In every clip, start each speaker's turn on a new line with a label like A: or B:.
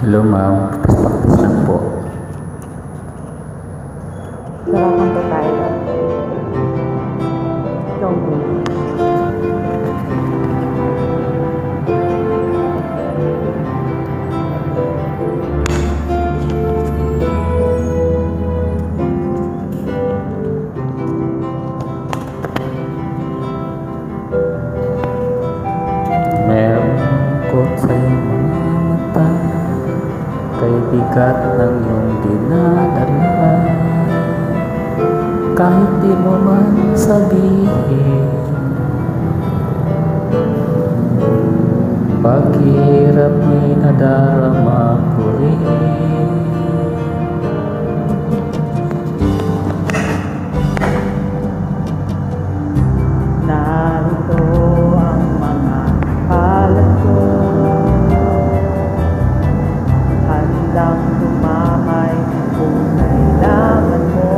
A: Hello ma'am, practice lang po.
B: Sarapan ko tayo. Ikaw mo.
A: Meron ko sa'yo mga mata, kay bigat ng iyong dinadala. Kahit di mo man sabihin, paghihirap mo'y nadarama ko rin.
B: Narito ang mga palad ko, handang tumamay kung kailangan mo.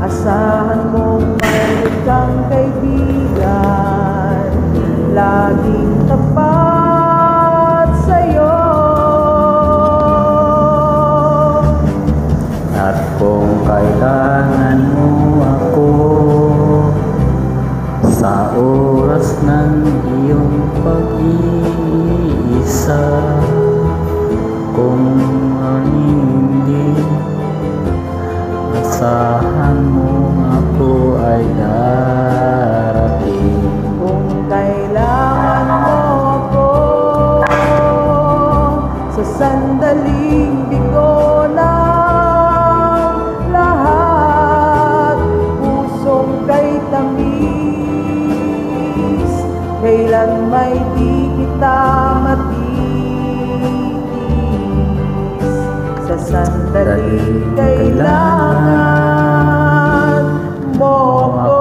B: Asahan mong mayroon kang kaibigan, laging tapat sa'yo.
A: At kung kailangan mo ako sa oras ng iyong pag-iisa, kung hindi, asahan mo ako ay darating.
B: Kung kailangan mo ako sa sandaling bigo ng lahat, pusong kay tamis, kailan may di kita matitis. Sa sandaling kailangan mo ako.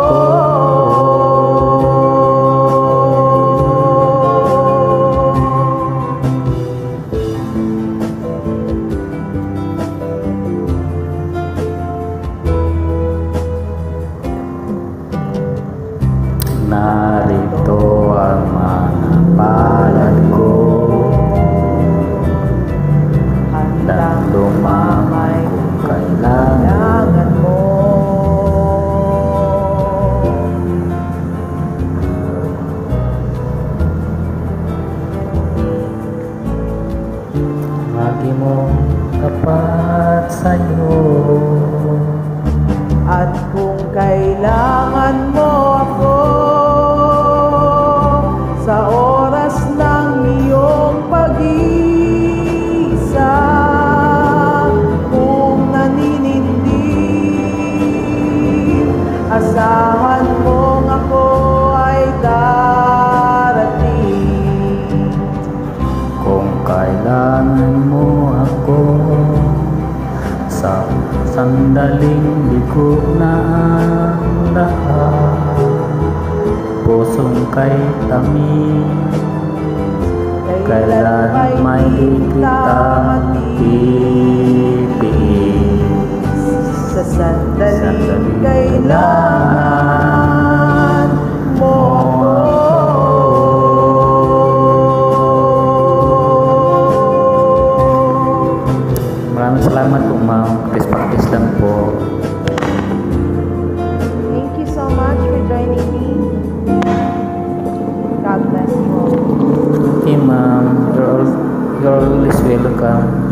A: Narito ang mga palad ko, handang lumamay kung kailangan
B: mo.
A: lagi mong tapat sa'yo.
B: At kung kailangan mo ako sa oras ng iyong pag-iisa, kung naninindi, asahan mong ako ay darating.
A: Kung kailangan mo ako sa sandaling bigo na ang lahat, pusong kay tamis, kailan may di kita matitiis.
B: Sa sandaling kailangan mo ako.
A: Maraming salamat po ma'am, practice lang po.
B: Thank you so much for joining me. God bless you all.
A: Okay ma'am, you're always welcome.